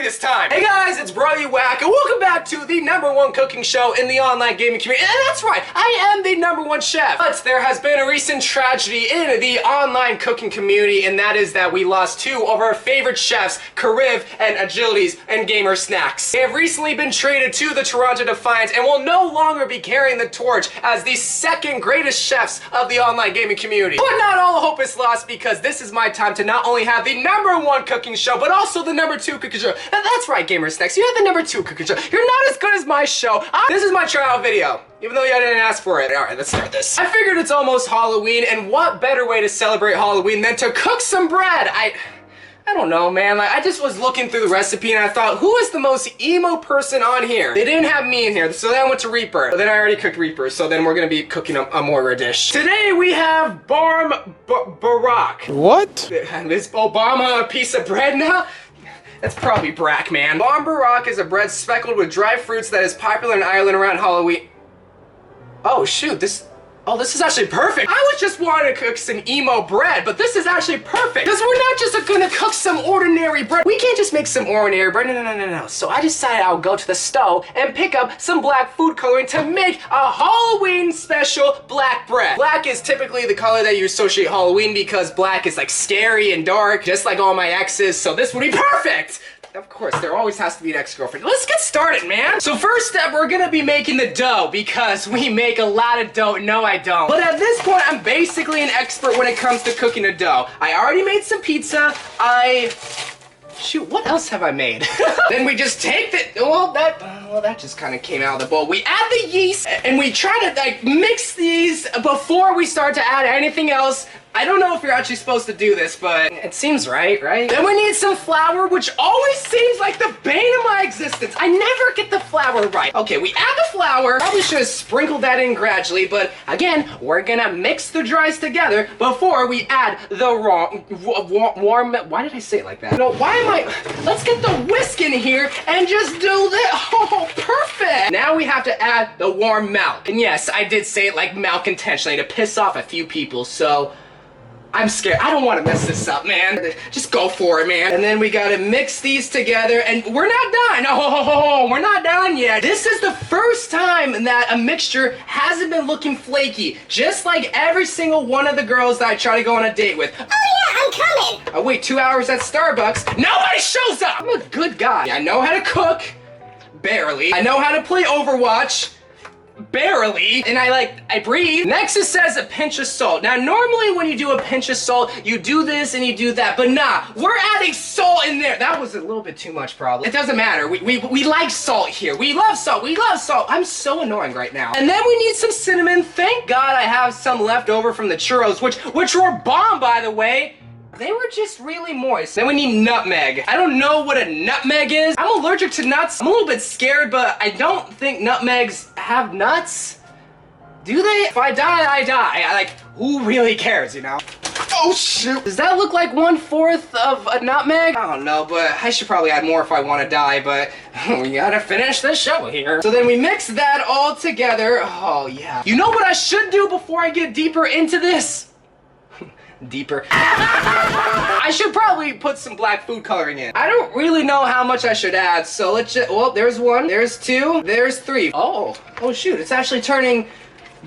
this time. Hey guys, it's YOU WACK, and welcome back to the #1 cooking show in the online gaming community. And that's right, I am the #1 chef. But there has been a recent tragedy in the online cooking community, and that is that we lost two of our favorite chefs, Kariv and Agilities and Gamer Snacks. They have recently been traded to the Toronto Defiance and will no longer be carrying the torch as the second greatest chefs of the online gaming community. But not all hope is lost, because this is my time to not only have the #1 cooking show, but also the #2 cooking show. And that's right, Gamer Snacks, you have the #2 cooking show. You're not as good as my show. This is my tryout video, even though you didn't ask for it. Alright, let's start this. I figured it's almost Halloween, and what better way to celebrate Halloween than to cook some bread? I don't know, man. Like, I just was looking through the recipe and I thought, who is the most emo person on here? They didn't have me in here, so then I went to Reaper. But then I already cooked Reaper, so then we're gonna be cooking a Moira dish. Today we have Barmbrack. What? Is Obama a piece of bread now? That's probably Brack, man. Barmbrack is a bread speckled with dry fruits that is popular in Ireland around Halloween. Oh shoot, this is actually perfect. I was just wanting to cook some emo bread, but this is actually perfect. Because we're not just gonna cook some ordinary bread. We can't just make some ordinary bread, no. So I decided I would go to the stove and pick up some black food coloring to make a Halloween special black bread. Black is typically the color that you associate Halloween because black is like scary and dark, just like all my exes, so this would be perfect. Of course, there always has to be an ex-girlfriend. Let's get started, man. So first step, we're gonna be making the dough because we make a lot of dough. No, I don't. But at this point, I'm basically an expert when it comes to cooking a dough. I already made some pizza. Shoot, what else have I made? Then we just take the, well, that just kind of came out of the bowl. We add the yeast and we try to like mix these before we start to add anything else. I don't know if you're actually supposed to do this, but it seems right? Then we need some flour, which always seems like the bane of my existence. I never get the flour right. Okay, we add the flour. Probably should have sprinkled that in gradually, but again, we're gonna mix the dries together before we add the warm, why did I say it like that? No, let's get the whisk in here and just do this. Oh, perfect. Now we have to add the warm milk. And yes, I did say it like milk intentionally to piss off a few people, so I'm scared. I don't want to mess this up, man. Just go for it, man. And then we gotta mix these together, and we're not done. Oh, we're not done yet. This is the first time that a mixture hasn't been looking flaky, just like every single one of the girls that I try to go on a date with. Oh yeah, I'm coming. I wait 2 hours at Starbucks. Nobody shows up. I'm a good guy. I know how to cook. Barely. I know how to play Overwatch. Barely. And I breathe. Next it says a pinch of salt. Now normally when you do a pinch of salt, you do this and you do that, but nah, we're adding salt in there. That was a little bit too much probably. It doesn't matter. We like salt here. We love salt. We love salt. I'm so annoying right now. And then we need some cinnamon. Thank God I have some left over from the churros, which were bomb, by the way. They were just really moist. Then we need nutmeg. I don't know what a nutmeg is. I'm allergic to nuts. I'm a little bit scared, but I don't think nutmegs have nuts. Do they? If I die, I die. Who really cares, you know? Oh, shoot. Does that look like 1/4 of a nutmeg? I don't know, but I should probably add more if I want to die, but we gotta finish the show here. So then we mix that all together. Oh, yeah. You know what I should do before I get deeper into this? Deeper. I should probably put some black food coloring in. I don't really know how much I should add, so let's just, well, there's 1, there's 2, there's 3. Oh shoot, it's actually turning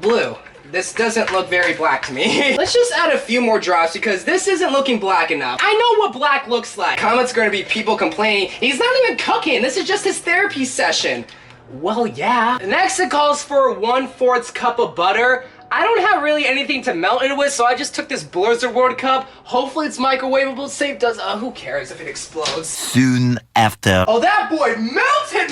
blue. This doesn't look very black to me. Let's just add a few more drops because this isn't looking black enough. I know what black looks like. Comments gonna be people complaining, he's not even cooking, this is just his therapy session. Well, yeah. Next it calls for 1/4 cup of butter. I don't have really anything to melt it with, so I just took this Blizzard World cup. Hopefully it's microwavable safe. Who cares if it explodes? Soon after. Oh, that boy melted!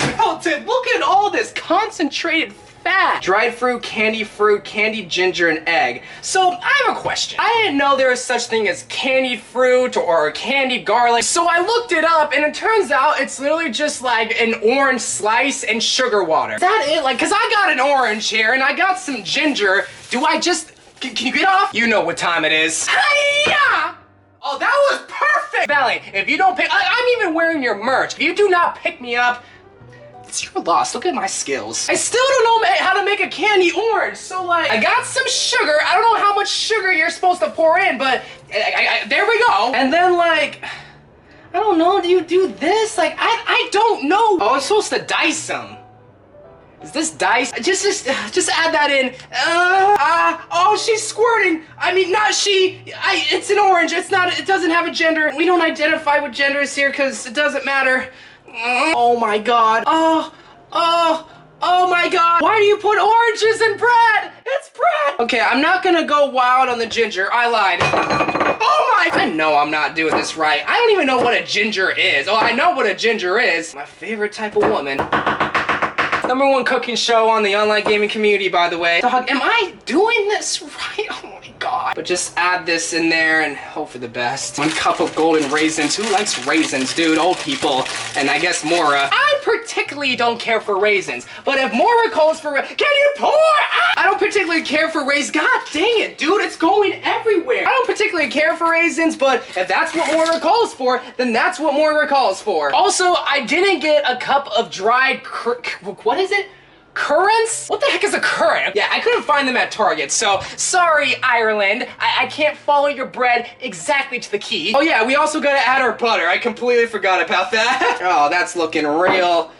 Look at all this concentrated fat. Dried fruit, candied ginger, and egg. So, I have a question. I didn't know there was such thing as candied fruit or candied garlic, so I looked it up, and it turns out it's literally just like an orange slice and sugar water. Is that it? Cause I got an orange here, and I got some ginger. Do I just, can you get off? You know what time it is. Hi-ya! Oh, that was perfect! Valley, if you don't I'm even wearing your merch. If you do not pick me up, it's your loss. Look at my skills. I still don't know how to make a candy orange, so I got some sugar. I don't know how much sugar you're supposed to pour in, but there we go. And then I don't don't know. Do you do this? Like, I don't know. Oh, I'm supposed to dice them. Is this dice? Just add that in. Oh, she's squirting. I mean, not she. It's an orange. It's not, it doesn't have a gender. We don't identify with genders here because it doesn't matter. Oh my God. Oh my God. Why do you put oranges in bread? It's bread. Okay, I'm not gonna go wild on the ginger. I lied. Oh my, I know I'm not doing this right. I don't even know what a ginger is. Oh, I know what a ginger is. My favorite type of woman. #1 cooking show on the online gaming community, by the way. Dog, am I doing this right? Oh my God. But just add this in there and hope for the best. 1 cup of golden raisins. Who likes raisins, dude? Old people. And I guess Moira. I particularly don't care for raisins. But if Moira calls for can you pour? I don't particularly care for raisins. God dang it, dude. It's going everywhere. I don't particularly care for raisins, but if that's what Moira calls for, then that's what Moira calls for. Also, I didn't get a cup of dried what is it? Currants? What the heck is a currant? Yeah, I couldn't find them at Target, so sorry, Ireland. I can't follow your bread exactly to the key. Oh yeah, we also gotta add our butter. I completely forgot about that. Oh, that's looking real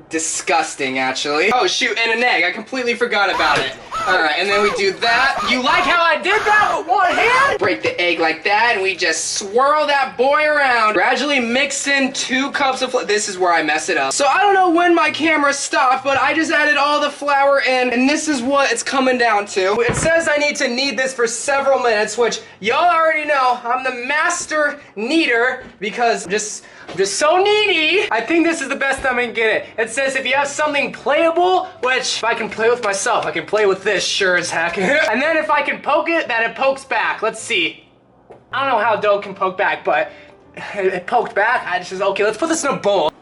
disgusting, actually. Oh shoot, and an egg. I completely forgot about it. Alright, and then we do that. You like how I did that with one hand? Break the egg like that, and we just swirl that boy around. Gradually mix in 2 cups of flour. This is where I mess it up. So I don't know when my camera stopped, but I just added all the flour in, and this is what it's coming down to. It says I need to knead this for several minutes, which y'all already know. I'm the master kneader because I'm just so needy. I think this is the best time I can get it. It says if you have something playable, which if I can play with myself, I can play with this, sure as heck. And then if I can poke it, then it pokes back. Let's see. I don't know how dough can poke back, but it poked back. I just said, okay, let's put this in a bowl.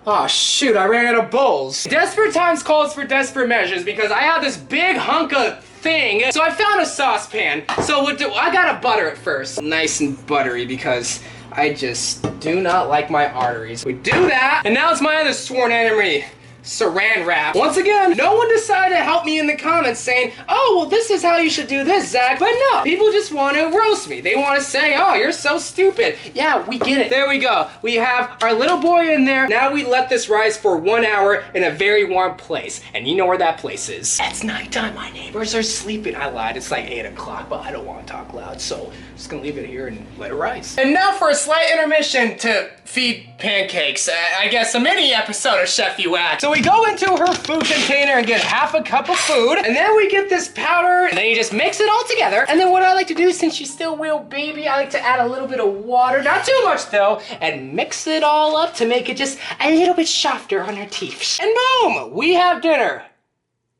Oh shoot, I ran out of bowls. Desperate times calls for desperate measures because I have this big hunk of thing. So I found a saucepan. So I gotta butter it first. Nice and buttery because I just do not like my arteries. We do that, and now it's my other sworn enemy, Saran wrap. Once again, no one decided to help me in the comments saying, oh, well, this is how you should do this, Zach. But no, people just want to roast me. They want to say, oh, you're so stupid. Yeah, we get it. There we go. We have our little boy in there. Now we let this rise for 1 hour in a very warm place. And you know where that place is. It's nighttime. My neighbors are sleeping. I lied. It's like 8 o'clock, but I don't want to talk loud. So I'm just going to leave it here and let it rise. And now for a slight intermission to feed pancakes. I guess a mini episode of Chef You Wack. So we go into her food container and get half a cup of food, and then we get this powder, and then you just mix it all together. And then what I like to do, since she's still a real baby, I like to add a little bit of water, not too much though, and mix it all up to make it just a little bit softer on her teeth. And boom, we have dinner.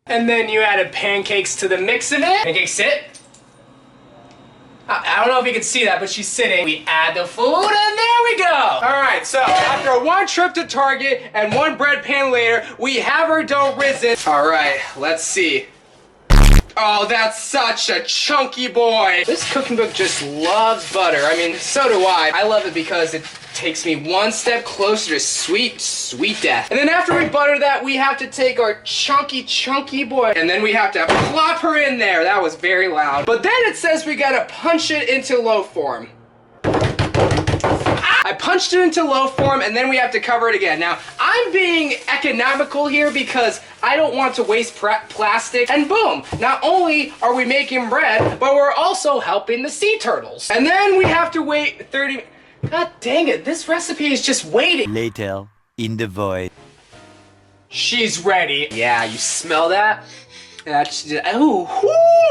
And then you added pancakes to the mix of it. Pancakes sit. I don't know if you can see that, but she's sitting. We add the food, and there we go. All right, so after 1 trip to Target and 1 bread pan later, we have our dough risen. All right, let's see. Oh, that's such a chunky boy. This cooking book just loves butter. I mean, so do I. I love it because it takes me 1 step closer to sweet, sweet death. And then after we butter that, we have to take our chunky boy, and then we have to plop her in there. That was very loud. But then it says we gotta punch it into loaf form. I punched it into loaf form, and then we have to cover it again. Now, I'm being economical here because I don't want to waste plastic. And boom, not only are we making bread, but we're also helping the sea turtles. And then we have to wait 30 minutes. God dang it, this recipe is just waiting. Later, in the void. She's ready. Yeah, you smell that? Ooh,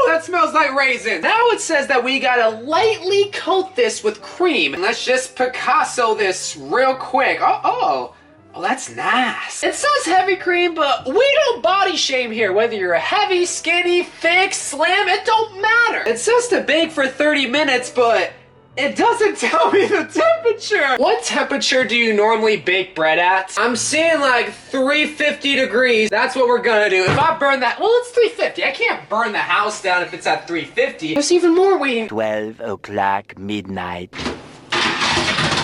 that smells like raisins. Now it says that we gotta lightly coat this with cream. Let's just Picasso this real quick. Oh, that's nice. It says heavy cream, but we don't body shame here. Whether you're heavy, skinny, thick, slim, it don't matter. It says to bake for 30 minutes, but it doesn't tell me the temperature. What temperature do you normally bake bread at? I'm seeing like 350 degrees. That's what we're gonna do. If I burn that, well, it's 350. I can't burn the house down if it's at 350. There's even more waiting. 12 o'clock midnight.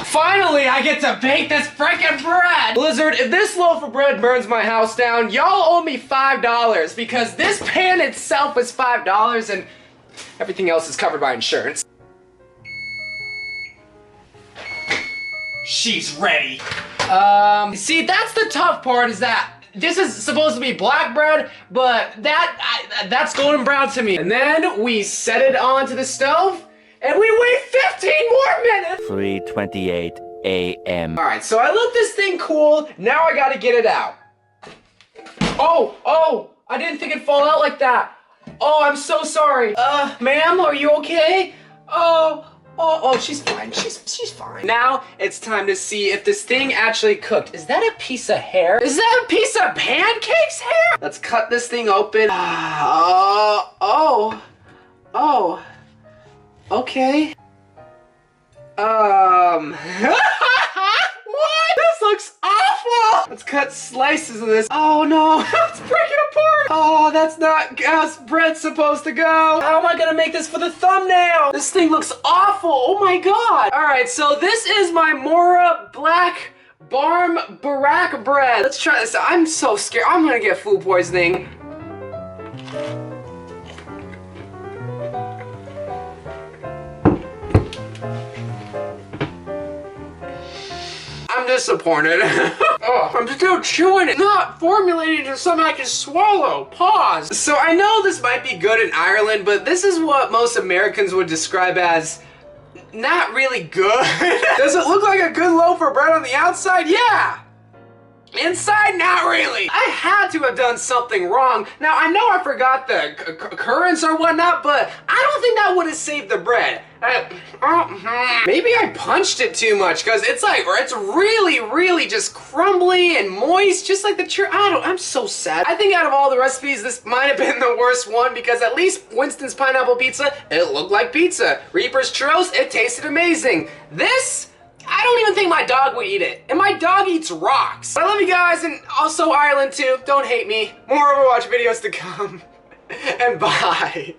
Finally, I get to bake this frickin' bread! Blizzard, if this loaf of bread burns my house down, y'all owe me $5 because this pan itself is $5 and everything else is covered by insurance. She's ready. See, that's the tough part, is that this is supposed to be black bread, but that's golden brown to me. And then we set it onto the stove, and we wait 15 more minutes. 3:28 a.m. All right, so I let this thing cool. Now I gotta get it out. Oh, I didn't think it'd fall out like that. Oh, I'm so sorry. Ma'am, are you okay? Oh, she's fine. She's fine. Now it's time to see if this thing actually cooked. Is that a piece of hair? Is that a piece of Pancake's hair? Let's cut this thing open. Okay. What? This looks awful! Let's cut slices of this. Oh no, it's breaking apart! Oh, that's not how bread's supposed to go. How am I gonna make this for the thumbnail? This thing looks awful, oh my god. All right, so this is my Moira Barmbrack bread. Let's try this. I'm so scared. I'm gonna get food poisoning. I'm disappointed. Oh, I'm still chewing it. Not formulated into something I can swallow. Pause. So I know this might be good in Ireland, but this is what most Americans would describe as not really good. Does it look like a good loaf of bread on the outside? Yeah. Inside, not really. I had to have done something wrong. Now, I know I forgot the currants or whatnot, but I don't think that would have saved the bread. Maybe I punched it too much, because it's really just crumbly and moist, just like the I'm so sad. I think out of all the recipes, this might have been the worst one, because at least Winston's Pineapple Pizza, it looked like pizza. Reaper's Churros, it tasted amazing. This, I don't even think my dog would eat it. And my dog eats rocks. I love you guys, and also Ireland too. Don't hate me. More Overwatch videos to come. And bye.